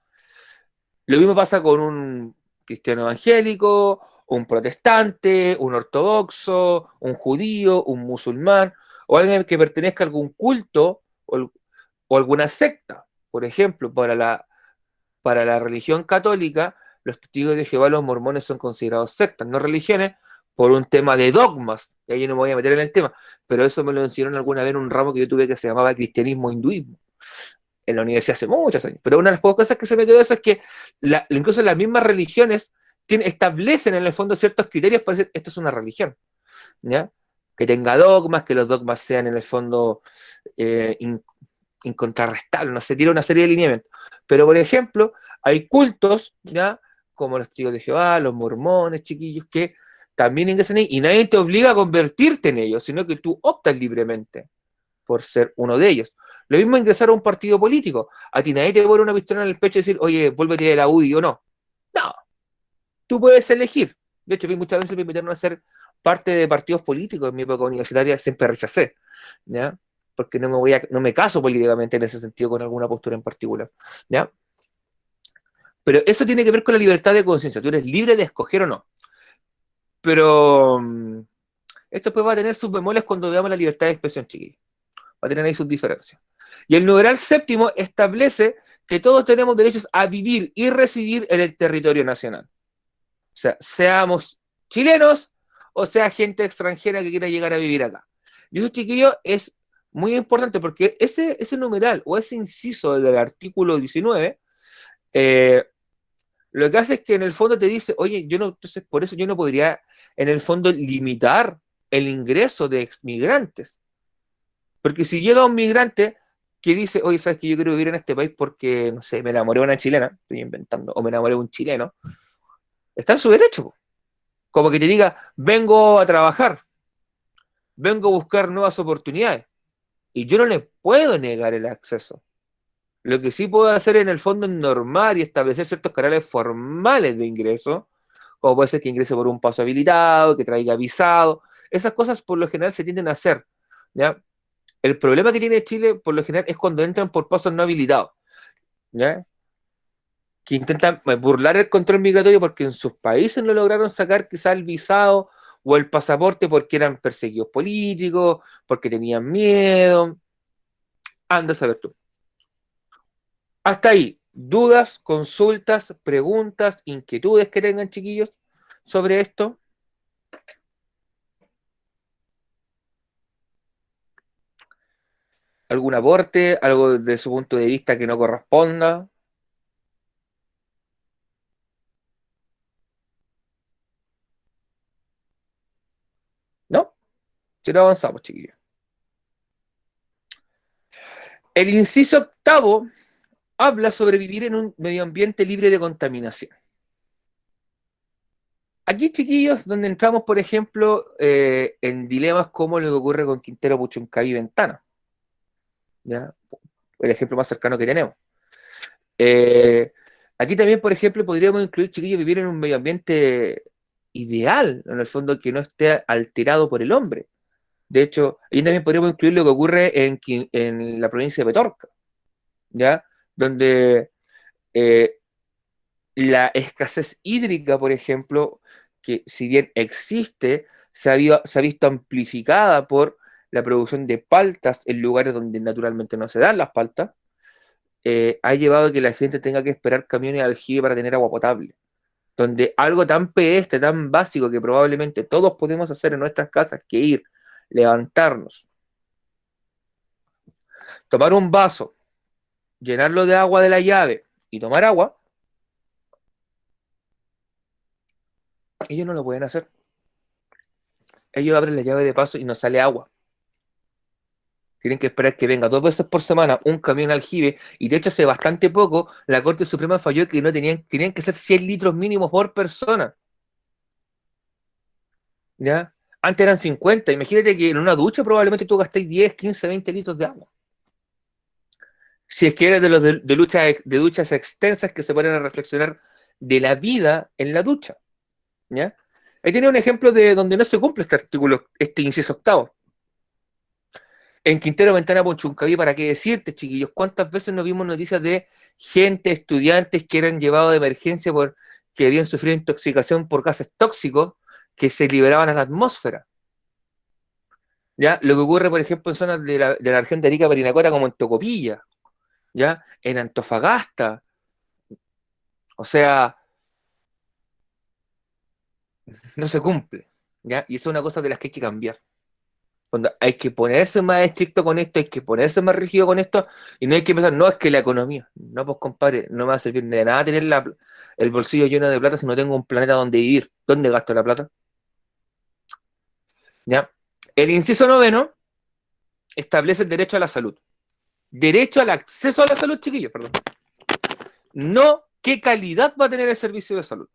Lo mismo pasa con un cristiano evangélico, un protestante, un ortodoxo, un judío, un musulmán, o alguien que pertenezca a algún culto o alguna secta. Por ejemplo, para la religión católica, los testigos de Jehová, los mormones son considerados sectas, no religiones, por un tema de dogmas. Y ahí no me voy a meter en el tema, pero eso me lo enseñaron alguna vez en un ramo que yo tuve que se llamaba cristianismo hinduismo en la universidad hace muchos años. Pero una de las pocas cosas que se me quedó eso es que incluso las mismas religiones establecen en el fondo ciertos criterios para decir esto es una religión, ¿ya? Que tenga dogmas, que los dogmas sean en el fondo eh, in, incontrarrestables, no sé, tiene una serie de lineamientos. Pero, por ejemplo, hay cultos, ¿ya? Como los testigos de Jehová, los mormones, chiquillos, que también ingresan ahí y nadie te obliga a convertirte en ellos, sino que tú optas libremente por ser uno de ellos. Lo mismo ingresar a un partido político. A ti nadie te pone una pistola en el pecho y decir, oye, vuélvete de la UDI o no. No, tú puedes elegir. De hecho, muchas veces me invitaron a ser parte de partidos políticos en mi época universitaria, siempre rechacé, ¿ya? Porque no me caso políticamente en ese sentido con alguna postura en particular, ¿ya? Pero eso tiene que ver con la libertad de conciencia. Tú eres libre de escoger o no. Pero esto pues va a tener sus bemoles cuando veamos la libertad de expresión, chiquillos. Va a tener ahí sus diferencias. Y el numeral séptimo establece que todos tenemos derechos a vivir y residir en el territorio nacional. O sea, seamos chilenos o sea gente extranjera que quiera llegar a vivir acá. Y eso, chiquillo, es muy importante porque ese numeral o ese inciso del artículo 19 lo que hace es que en el fondo te dice, oye, yo no, entonces por eso yo no podría en el fondo limitar el ingreso de exmigrantes. Porque si llega un migrante que dice, oye, ¿sabes que yo quiero vivir en este país porque, no sé, me enamoré de una chilena, estoy inventando, o me enamoré de un chileno, está en su derecho. Como que te diga, vengo a trabajar, vengo a buscar nuevas oportunidades. Y yo no le puedo negar el acceso. Lo que sí puedo hacer en el fondo es normar y establecer ciertos canales formales de ingreso, como puede ser que ingrese por un paso habilitado, que traiga visado. Esas cosas por lo general se tienden a hacer. ¿Ya? El problema que tiene Chile, por lo general, es cuando entran por pasos no habilitados, ¿ya? Que intentan burlar el control migratorio porque en sus países no lograron sacar quizás el visado o el pasaporte porque eran perseguidos políticos, porque tenían miedo. Anda a saber tú. Hasta ahí, dudas, consultas, preguntas, inquietudes que tengan, chiquillos, sobre esto. ¿Algún aporte? ¿Algo desde su punto de vista que no corresponda? ¿No? Si no avanzamos, chiquillos. El inciso octavo habla sobre vivir en un medio ambiente libre de contaminación. Aquí, chiquillos, donde entramos, por ejemplo, en dilemas como lo que ocurre con Quintero, Puchuncaví y Ventana, ¿ya? El ejemplo más cercano que tenemos. Eh, Aquí también, por ejemplo, podríamos incluir, chiquillos, vivir en un medio ambiente ideal, en el fondo que no esté alterado por el hombre. De hecho, ahí también podríamos incluir lo que ocurre en la provincia de Petorca, ¿ya? Donde eh, la escasez hídrica, por ejemplo, que si bien existe, se ha visto amplificada por la producción de paltas en lugares donde naturalmente no se dan las paltas, ha llevado a que la gente tenga que esperar camiones de aljibe para tener agua potable. Donde algo tan pedestre, tan básico que probablemente todos podemos hacer en nuestras casas, que ir, levantarnos, tomar un vaso, llenarlo de agua de la llave y tomar agua, Ellos no lo pueden hacer. Ellos abren la llave de paso y no sale agua. Tienen que esperar que venga 2 veces por semana un camión aljibe, y de hecho hace bastante poco la Corte Suprema falló que no tenían que ser 100 litros mínimos por persona. ¿Ya? Antes eran 50. Imagínate que en una ducha probablemente tú gastáis 10, 15, 20 litros de agua. Si es que eres de los de duchas extensas que se ponen a reflexionar de la vida en la ducha. ¿Ya? Ahí tiene un ejemplo de donde no se cumple este artículo, este inciso octavo. En Quintero Ventana Ponchuncaví, ¿para qué decirte, chiquillos? ¿Cuántas veces nos vimos noticias de gente, estudiantes que eran llevados de emergencia porque habían sufrido intoxicación por gases tóxicos que se liberaban a la atmósfera? ¿Ya? Lo que ocurre, por ejemplo, en zonas de la región de Arica, Parinacota, como en Tocopilla, ¿ya? En Antofagasta. O sea, no se cumple, ¿ya? Y eso es una cosa de las que hay que cambiar. Cuando hay que ponerse más estricto con esto, hay que ponerse más rígido con esto, y no hay que pensar, no, es que la economía, no, pues compadre, no me va a servir de nada tener el bolsillo lleno de plata si no tengo un planeta donde vivir. ¿Dónde gasto la plata? ¿Ya? El inciso noveno establece el derecho a la salud. Derecho al acceso a la salud, chiquillos, perdón. No qué calidad va a tener el servicio de salud.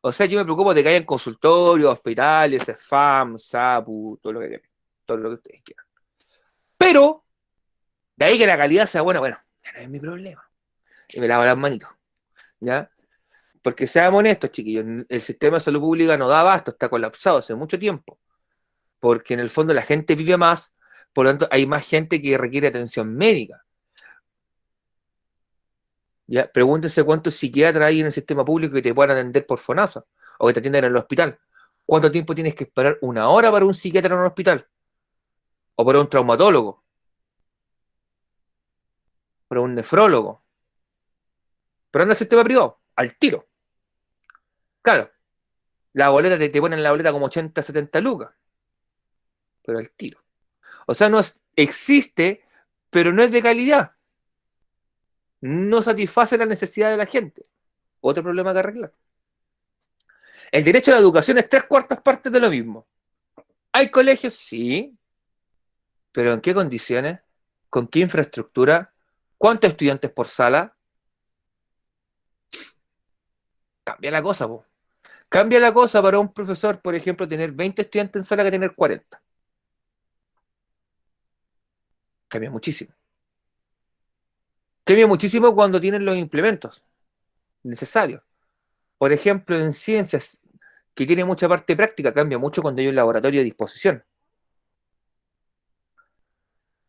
O sea, yo me preocupo de que haya consultorios, hospitales, SFAM, SAPU, todo lo que quieran, todo lo que ustedes quieran. Pero, de ahí que la calidad sea buena, bueno, ya no es mi problema. Y me lavo las manitos, ¿ya? Porque seamos honestos, chiquillos, el sistema de salud pública no da abasto, está colapsado hace mucho tiempo. Porque en el fondo la gente vive más, por lo tanto hay más gente que requiere atención médica. ¿Ya? Pregúntense cuántos psiquiatras hay en el sistema público que te puedan atender por FONASA o que te atiendan en el hospital. ¿Cuánto tiempo tienes que esperar? ¿1 hora para un psiquiatra en un hospital? ¿O para un traumatólogo? ¿Para un nefrólogo? Pero en el sistema privado, al tiro. Claro, la boleta te ponen la boleta como 80, 70 lucas, pero al tiro. O sea, existe, pero no es de calidad. No satisface la necesidad de la gente. Otro problema que arreglar. El derecho a la educación es 3/4 partes de lo mismo. ¿Hay colegios? Sí. ¿Pero en qué condiciones? ¿Con qué infraestructura? ¿Cuántos estudiantes por sala? Cambia la cosa, po. Cambia la cosa para un profesor, por ejemplo, tener 20 estudiantes en sala que tener 40. Cambia muchísimo. Cambia muchísimo cuando tienen los implementos necesarios. Por ejemplo, en ciencias, que tiene mucha parte práctica, cambia mucho cuando hay un laboratorio a disposición.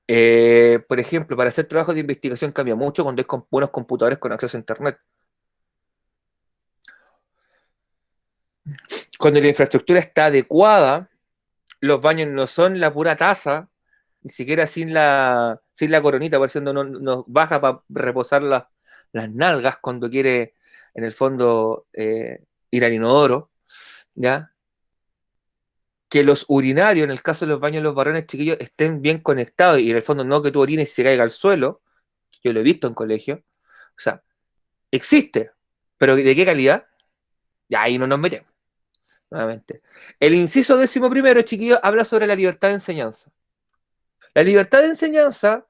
Por ejemplo, para hacer trabajos de investigación cambia mucho cuando hay buenos computadores con acceso a Internet. Cuando la infraestructura está adecuada, los baños no son la pura taza, ni siquiera sin la coronita, pareciendo no baja para reposar las nalgas cuando quiere, en el fondo, ir al inodoro, ¿ya? Que los urinarios, en el caso de los baños de los varones chiquillos, estén bien conectados y en el fondo no que tú orines y se caiga al suelo, yo lo he visto en colegio, o sea, existe, pero ¿de qué calidad? Ya ahí no nos metemos, nuevamente. El inciso 11º, chiquillos, habla sobre la libertad de enseñanza. La libertad de enseñanza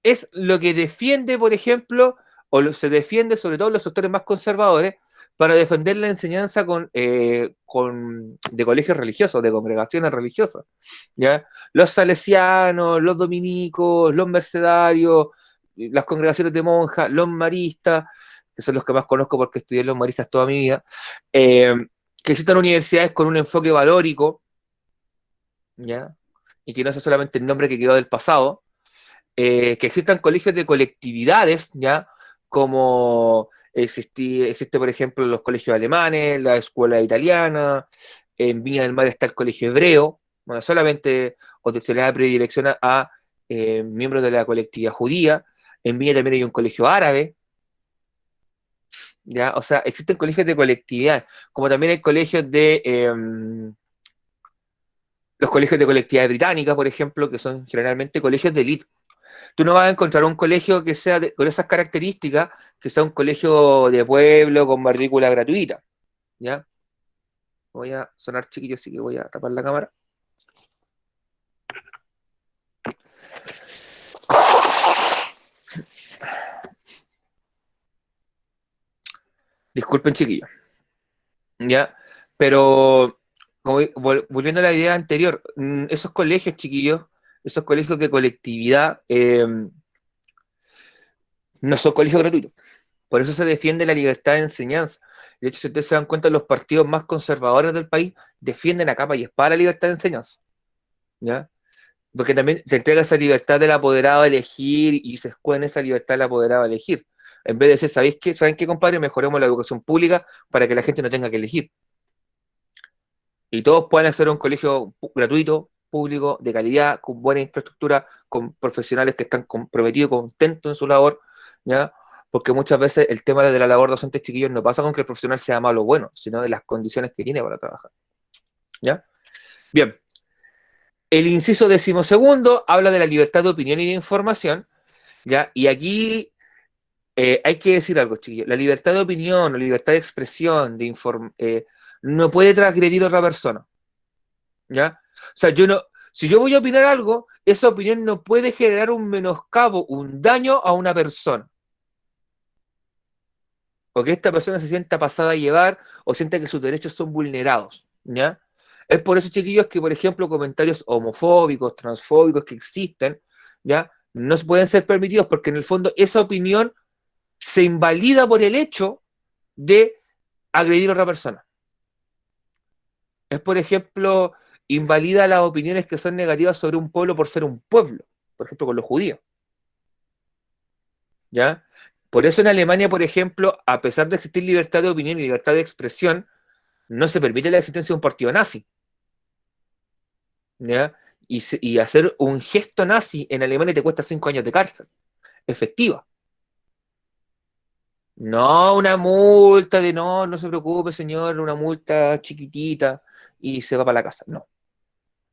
es lo que defiende, por ejemplo, se defiende sobre todo los sectores más conservadores, para defender la enseñanza de colegios religiosos, de congregaciones religiosas. ¿Ya? Los salesianos, los dominicos, los mercedarios, las congregaciones de monjas, los maristas, que son los que más conozco porque estudié los maristas toda mi vida, que existan universidades con un enfoque valórico, ¿ya? Y que no sea solamente el nombre que quedó del pasado, que existan colegios de colectividades, ¿ya? Como existe, por ejemplo, los colegios alemanes, la escuela italiana, en Viña del Mar está el colegio hebreo, bueno, solamente o se le da predilección a miembros de la colectividad judía, en Viña también hay un colegio árabe, ¿ya? O sea, existen colegios de colectividad, como también hay colegios los colegios de colectividad británica, por ejemplo, que son generalmente colegios de élite. Tú no vas a encontrar un colegio que sea con esas características, que sea un colegio de pueblo con matrícula gratuita, ¿ya? Voy a sonar chiquillo, así que voy a tapar la cámara. Disculpen, chiquillos. ¿Ya? Pero, volviendo a la idea anterior, esos colegios, chiquillos, esos colegios de colectividad, no son colegios gratuitos. Por eso se defiende la libertad de enseñanza. De hecho, si ustedes se dan cuenta, los partidos más conservadores del país defienden a capa y espada la libertad de enseñanza. ¿Ya? Porque también se entrega esa libertad del apoderado a elegir y se escuda esa libertad del apoderado a elegir. En vez de decir, ¿sabéis qué? ¿Saben qué, compadre? Mejoremos la educación pública para que la gente no tenga que elegir. Y todos puedan acceder a un colegio gratuito, público, de calidad, con buena infraestructura, con profesionales que están comprometidos, contentos en su labor, ¿ya? Porque muchas veces el tema de la labor docente, chiquillos, no pasa con que el profesional sea malo o bueno, sino de las condiciones que tiene para trabajar, ¿ya? Bien. El inciso 12º habla de la libertad de opinión y de información, ¿ya? Y aquí hay que decir algo, chiquillos. La libertad de opinión, la libertad de expresión, no puede transgredir a otra persona, ¿ya? O sea, si yo voy a opinar algo, esa opinión no puede generar un menoscabo, un daño a una persona. O que esta persona se sienta pasada a llevar o sienta que sus derechos son vulnerados, ¿ya? Es por eso, chiquillos, que, por ejemplo, comentarios homofóbicos, transfóbicos que existen, ¿ya? No pueden ser permitidos porque, en el fondo, esa opinión se invalida por el hecho de agredir a otra persona. Es, por ejemplo, invalida las opiniones que son negativas sobre un pueblo por ser un pueblo, por ejemplo, con los judíos, ¿ya? Por eso en Alemania, por ejemplo, a pesar de existir libertad de opinión y libertad de expresión, no se permite la existencia de un partido nazi, ¿ya? Y hacer un gesto nazi en Alemania te cuesta 5 años de cárcel, efectiva. No una multa de no se preocupe, señor, una multa chiquitita y se va para la casa. No.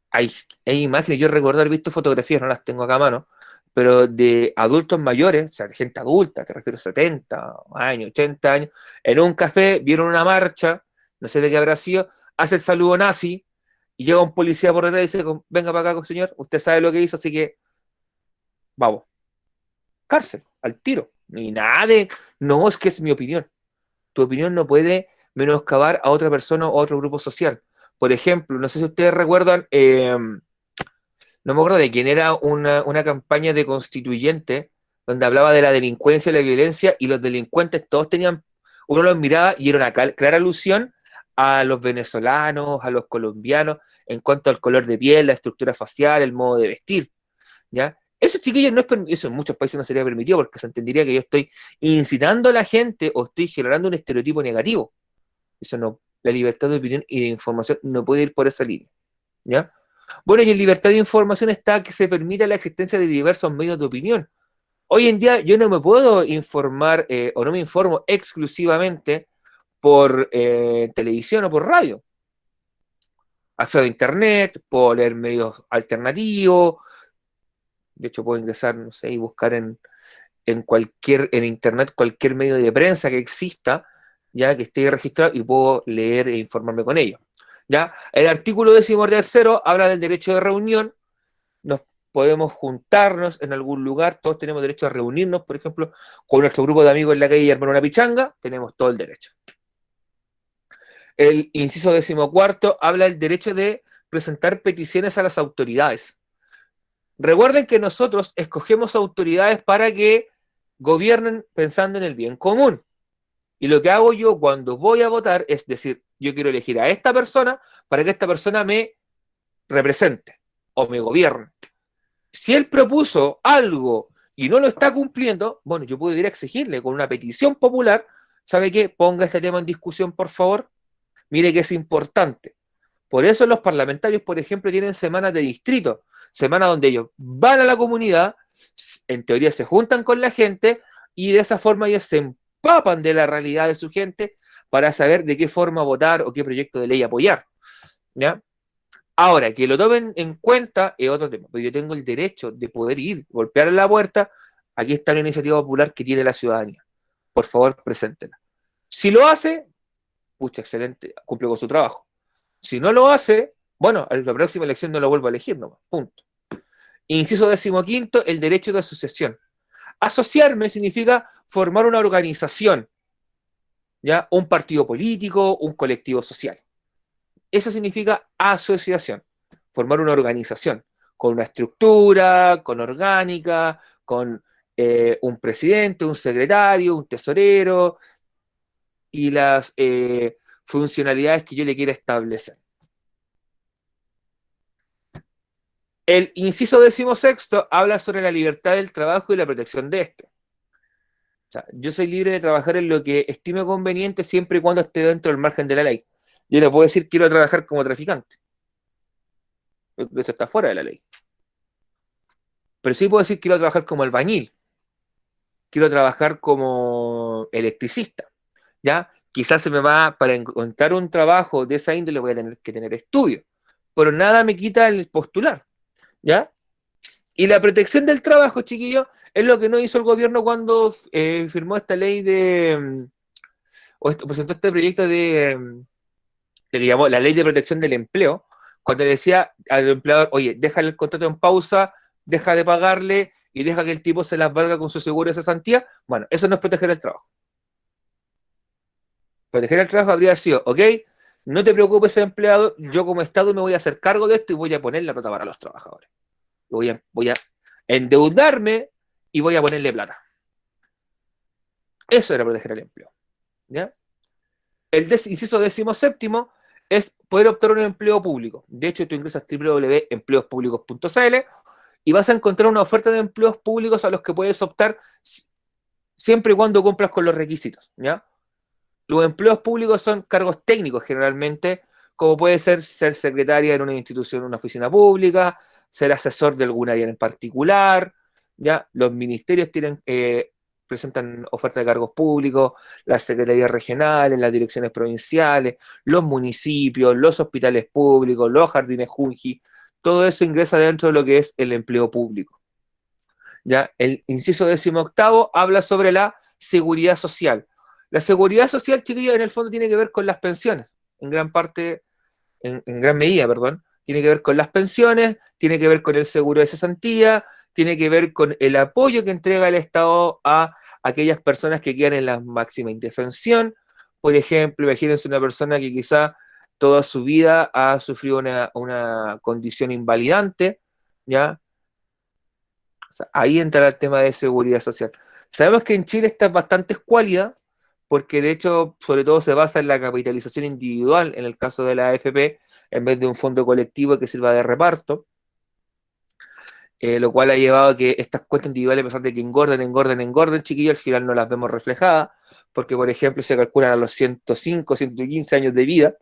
Hay imágenes, yo recuerdo haber visto fotografías, no las tengo acá a mano, pero de adultos mayores, o sea, de gente adulta, te refiero a 70 años, 80 años, en un café vieron una marcha, no sé de qué habrá sido, hace el saludo nazi y llega un policía por detrás y dice, venga para acá, señor, usted sabe lo que hizo, así que vamos, cárcel, al tiro. Ni nada de, no, es que es mi opinión. Tu opinión no puede menoscabar a otra persona o a otro grupo social. Por ejemplo, no sé si ustedes recuerdan, no me acuerdo de quién era una campaña de constituyente donde hablaba de la delincuencia y la violencia y los delincuentes todos tenían, uno los miraba y era una clara alusión a los venezolanos, a los colombianos, en cuanto al color de piel, la estructura facial, el modo de vestir, ¿ya? Eso, chiquillos, no es eso en muchos países no sería permitido porque se entendería que yo estoy incitando a la gente o estoy generando un estereotipo negativo. Eso no, la libertad de opinión y de información no puede ir por esa línea, ¿ya? Bueno, y en libertad de información está que se permita la existencia de diversos medios de opinión. Hoy en día yo no me puedo informar o no me informo exclusivamente por televisión o por radio. Accedo a internet, puedo leer medios alternativos, de hecho puedo ingresar, no sé, y buscar en internet cualquier medio de prensa que exista, ya que esté registrado y puedo leer e informarme con ello. ¿Ya? El artículo 13º habla del derecho de reunión, nos podemos juntarnos en algún lugar, todos tenemos derecho a reunirnos, por ejemplo, con nuestro grupo de amigos en la calle y armar una pichanga, tenemos todo el derecho. El inciso 14º habla del derecho de presentar peticiones a las autoridades. Recuerden que nosotros escogemos autoridades para que gobiernen pensando en el bien común. Y lo que hago yo cuando voy a votar es decir, yo quiero elegir a esta persona para que esta persona me represente o me gobierne. Si él propuso algo y no lo está cumpliendo, bueno, yo puedo ir a exigirle con una petición popular, ¿sabe qué? Ponga este tema en discusión, por favor. Mire que es importante. Por eso los parlamentarios, por ejemplo, tienen semanas de distrito, semanas donde ellos van a la comunidad, en teoría se juntan con la gente y de esa forma ellos se empapan de la realidad de su gente para saber de qué forma votar o qué proyecto de ley apoyar, ¿ya? Ahora, que lo tomen en cuenta es otro tema, pero yo tengo el derecho de poder ir, golpear en la puerta, aquí está la iniciativa popular que tiene la ciudadanía. Por favor, preséntela. Si lo hace, pucha, excelente, cumple con su trabajo. Si no lo hace, bueno, a la próxima elección no lo vuelvo a elegir nomás, punto. Inciso 15, el derecho de asociación. Asociarme significa formar una organización, ¿ya? Un partido político, un colectivo social. Eso significa asociación, formar una organización con una estructura, con orgánica, con un presidente, un secretario, un tesorero y las funcionalidades que yo le quiera establecer. El inciso 16 habla sobre la libertad del trabajo y la protección de este. O sea, yo soy libre de trabajar en lo que estime conveniente siempre y cuando esté dentro del margen de la ley. Yo le puedo decir quiero trabajar como traficante. Eso está fuera de la ley. Pero sí puedo decir quiero trabajar como albañil. Quiero trabajar como electricista. ¿Ya? Quizás se me va, para encontrar un trabajo de esa índole voy a tener que tener estudio. Pero nada me quita el postular. ¿Ya? Y la protección del trabajo, chiquillos, es lo que no hizo el gobierno cuando firmó esta ley o presentó este proyecto que llamó la ley de protección del empleo, cuando le decía al empleador, oye, deja el contrato en pausa, deja de pagarle y deja que el tipo se las valga con su seguro de cesantía. Bueno, eso no es proteger el trabajo. Proteger el trabajo habría sido, ok, no te preocupes, empleado, yo como Estado me voy a hacer cargo de esto y voy a poner la plata para los trabajadores. Voy a endeudarme y voy a ponerle plata. Eso era proteger el empleo. ¿Ya? El inciso 17 es poder optar un empleo público. De hecho, tú ingresas www.empleospublicos.cl y vas a encontrar una oferta de empleos públicos a los que puedes optar siempre y cuando cumplas con los requisitos. ¿Ya? Los empleos públicos son cargos técnicos generalmente, como puede ser secretaria en una institución, una oficina pública, ser asesor de algún área en particular, ¿ya? Los ministerios presentan ofertas de cargos públicos, las secretarías regionales, las direcciones provinciales, los municipios, los hospitales públicos, los jardines Junji, todo eso ingresa dentro de lo que es el empleo público. ¿Ya? El inciso 18 habla sobre la seguridad social. La seguridad social, chiquillos, en el fondo tiene que ver con las pensiones, en gran parte, en gran medida, perdón, tiene que ver con las pensiones, tiene que ver con el seguro de cesantía, tiene que ver con el apoyo que entrega el Estado a aquellas personas que quedan en la máxima indefensión. Por ejemplo, imagínense una persona que quizá toda su vida ha sufrido una condición invalidante, ¿ya? O sea, ahí entra el tema de seguridad social. Sabemos que en Chile está bastante escuálida, porque de hecho, sobre todo se basa en la capitalización individual, en el caso de la AFP, en vez de un fondo colectivo que sirva de reparto, lo cual ha llevado a que estas cuentas individuales, a pesar de que engorden, chiquillos, al final no las vemos reflejadas, porque por ejemplo se calculan a los 105, 115 años de vida,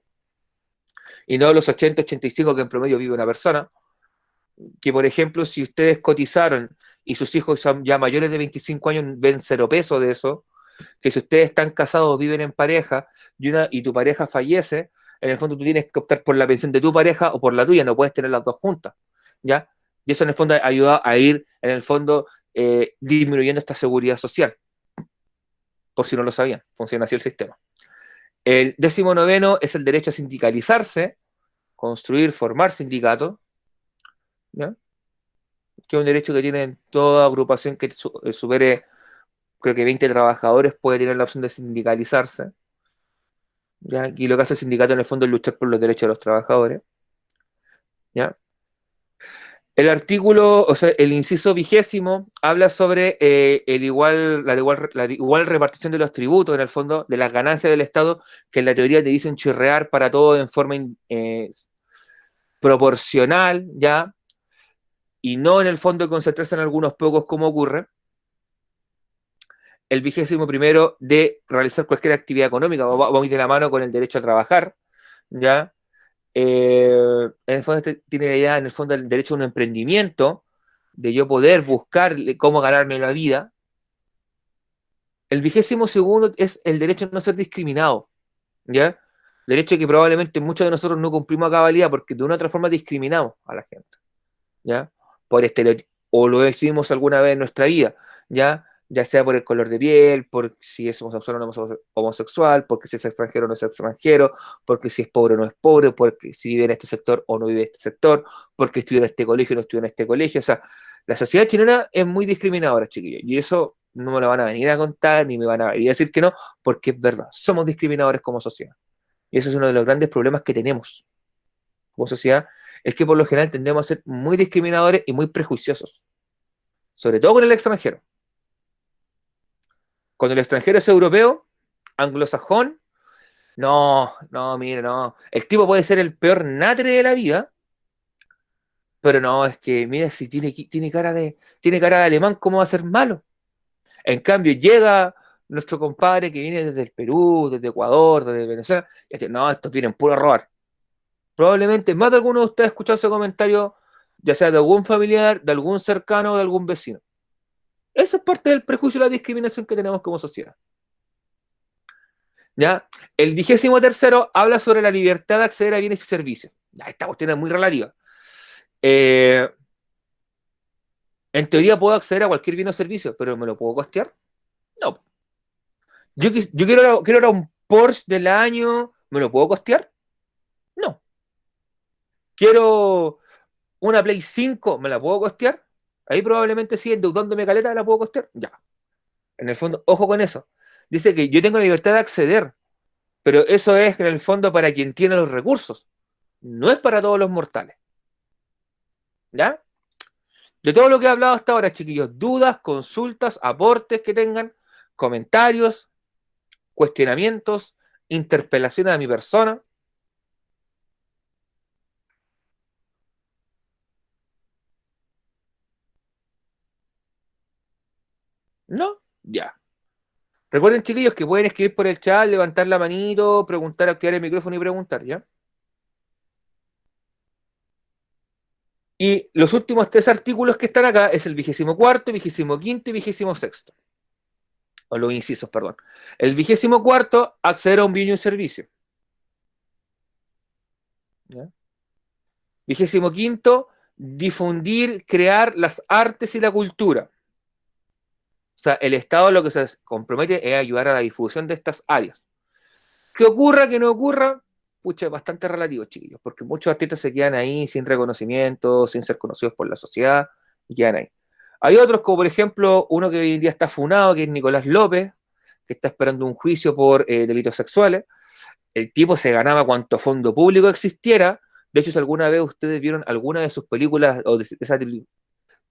y no a los 80, 85 que en promedio vive una persona, que por ejemplo, si ustedes cotizaron y sus hijos son ya mayores de 25 años, ven 0 pesos de eso, que si ustedes están casados o viven en pareja y tu pareja fallece, en el fondo tú tienes que optar por la pensión de tu pareja o por la tuya, no puedes tener las dos juntas, ¿ya? Y eso en el fondo ayuda a ir, en el fondo, disminuyendo esta seguridad social, por si no lo sabían, funciona así el sistema. El 19 es el derecho a sindicalizarse, construir, formar sindicatos, ¿ya? Que es un derecho que tiene toda agrupación que supere, creo que 20 trabajadores puede tener la opción de sindicalizarse, ¿ya? Y lo que hace el sindicato en el fondo es luchar por los derechos de los trabajadores, ¿ya? El artículo, o sea, el inciso 20 habla sobre la igual repartición de los tributos, en el fondo, de las ganancias del Estado, que en la teoría te dicen chirrear para todo en forma proporcional, ¿ya? Y no en el fondo concentrarse en algunos pocos como ocurre. El 21 de realizar cualquier actividad económica, vamos a ir de la mano con el derecho a trabajar, ¿ya? En el fondo tiene la idea, en el fondo, el derecho a un emprendimiento, de yo poder buscar cómo ganarme la vida. El 22 es el derecho a no ser discriminado, ¿ya? Derecho que probablemente muchos de nosotros no cumplimos a cabalidad porque de una u otra forma discriminamos a la gente, ¿ya? Por estereotipos, o lo decimos alguna vez en nuestra vida, ¿ya? ya sea por el color de piel, por si es homosexual o no es homosexual, porque si es extranjero o no es extranjero, porque si es pobre o no es pobre, porque si vive en este sector o no vive en este sector, porque estudia en este colegio o no estudia en este colegio. O sea, la sociedad chilena es muy discriminadora, chiquillos, y eso no me lo van a venir a contar ni me van a venir a decir que no, porque es verdad, somos discriminadores como sociedad. Y eso es uno de los grandes problemas que tenemos como sociedad, es que por lo general tendemos a ser muy discriminadores y muy prejuiciosos, sobre todo con el extranjero. Cuando el extranjero es europeo, anglosajón, no, no, mire, no. El tipo puede ser el peor natre de la vida, pero no, es que, mira, si tiene cara de alemán, ¿cómo va a ser malo? En cambio, llega nuestro compadre que viene desde el Perú, desde Ecuador, desde Venezuela, y dice, no, estos vienen puro a robar. Probablemente más de alguno de ustedes ha escuchado ese comentario, ya sea de algún familiar, de algún cercano o de algún vecino. Eso es parte del prejuicio y la discriminación que tenemos como sociedad. ¿Ya? El 23º habla sobre la libertad de acceder a bienes y servicios. Ya, esta cuestión es muy relativa. En teoría puedo acceder a cualquier bien o servicio, pero ¿me lo puedo costear? No. Yo quiero ahora un Porsche del año, ¿me lo puedo costear? No. Quiero una Play 5, ¿me la puedo costear? Ahí probablemente sí, endeudándome caleta, la puedo costear. Ya. En el fondo, ojo con eso. Dice que yo tengo la libertad de acceder, pero eso es en el fondo para quien tiene los recursos. No es para todos los mortales. ¿Ya? De todo lo que he hablado hasta ahora, chiquillos, dudas, consultas, aportes que tengan, comentarios, cuestionamientos, interpelaciones a mi persona. ¿No? Ya. Recuerden, chiquillos, que pueden escribir por el chat, levantar la manito, preguntar, activar el micrófono y preguntar, ¿ya? Y los últimos 3 artículos que están acá es el 24º, 25º y 26º. O los incisos, perdón. El 24º, acceder a un bien y un servicio. ¿Ya? 25º, difundir, crear las artes y la cultura. O sea, el Estado lo que se compromete es ayudar a la difusión de estas áreas. Que ocurra, que no ocurra, pucha, es bastante relativo, chiquillos, porque muchos artistas se quedan ahí sin reconocimiento, sin ser conocidos por la sociedad, y quedan ahí. Hay otros, como por ejemplo, uno que hoy en día está funado, que es Nicolás López, que está esperando un juicio por delitos sexuales. El tipo se ganaba cuanto fondo público existiera. De hecho, si alguna vez ustedes vieron alguna de sus películas o de esa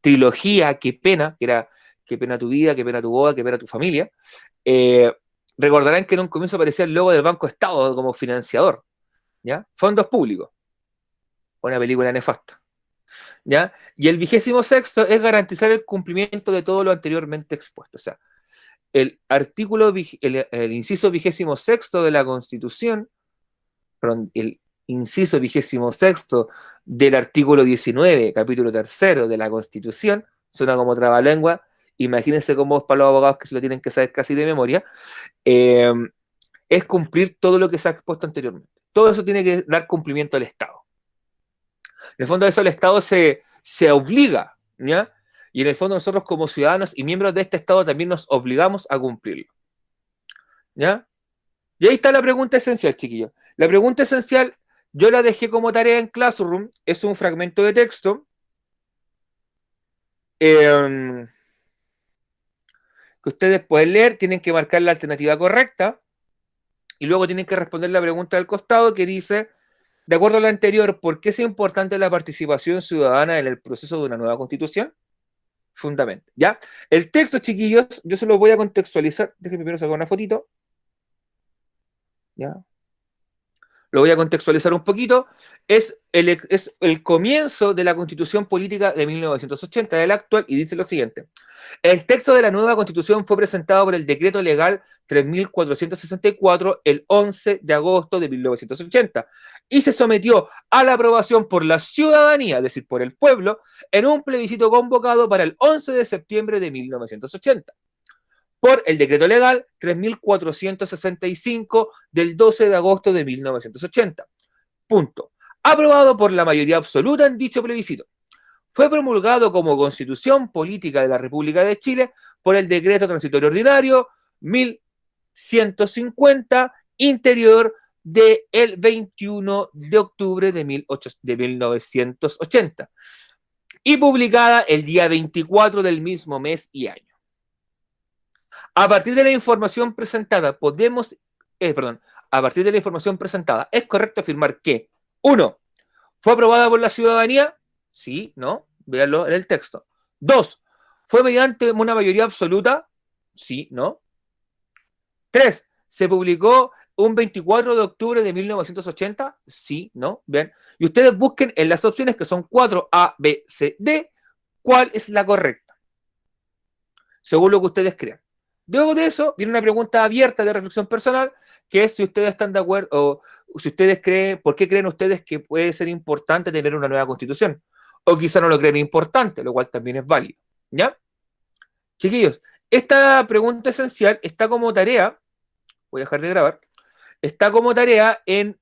trilogía, Qué pena, que era Qué pena tu vida, qué pena tu boda, qué pena tu familia, eh, recordarán que en un comienzo aparecía el logo del Banco Estado como financiador, ¿ya? Fondos públicos. Una película nefasta, ¿ya? Y el 26º es garantizar el cumplimiento de todo lo anteriormente expuesto. O sea, el artículo, el inciso 26º de la Constitución, perdón, el inciso 26º del artículo 19, capítulo 3 de la Constitución, suena como trabalengua, imagínense cómo es para los abogados que se lo tienen que saber casi de memoria, eh, es cumplir todo lo que se ha expuesto anteriormente. Todo eso tiene que dar cumplimiento al Estado. En el fondo de eso el Estado se obliga, ¿ya? Y en el fondo nosotros como ciudadanos y miembros de este Estado también nos obligamos a cumplirlo, ¿ya? Y ahí está la pregunta esencial, chiquillos. La pregunta esencial, yo la dejé como tarea en Classroom, es un fragmento de texto que ustedes pueden leer, tienen que marcar la alternativa correcta y luego tienen que responder la pregunta del costado que dice, de acuerdo a lo anterior, ¿por qué es importante la participación ciudadana en el proceso de una nueva constitución? Fundamento, ¿ya? El texto, chiquillos, yo se lo voy a contextualizar. Déjenme primero sacar una fotito. ¿Ya? Lo voy a contextualizar un poquito. Es el comienzo de la Constitución Política de 1980, del actual, y dice lo siguiente. El texto de la nueva Constitución fue presentado por el Decreto Legal 3464 el 11 de agosto de 1980 y se sometió a la aprobación por la ciudadanía, es decir, por el pueblo, en un plebiscito convocado para el 11 de septiembre de 1980 por el Decreto Legal 3465 del 12 de agosto de 1980. Punto. Aprobado por la mayoría absoluta en dicho plebiscito. fue promulgado como Constitución Política de la República de Chile por el Decreto Transitorio Ordinario 1150, interior del 21 de octubre de 1980 y publicada el día 24 del mismo mes y año. A partir de la información presentada, a partir de la información presentada, es correcto afirmar que 1. ¿Fue aprobada por la ciudadanía? Sí, no, véanlo en el texto. 2. ¿Fue mediante una mayoría absoluta? Sí, no. 3. ¿Se publicó un 24 de octubre de 1980? Sí, no. Bien. Y ustedes busquen en las opciones que son 4, A, B, C, D, cuál es la correcta, según lo que ustedes crean. Luego de eso, viene una pregunta abierta de reflexión personal, que es si ustedes están de acuerdo, o si ustedes creen, ¿por qué creen ustedes que puede ser importante tener una nueva constitución? O quizá no lo creen importante, lo cual también es válido. ¿Ya? Chiquillos, esta pregunta esencial está como tarea, voy a dejar de grabar, está como tarea en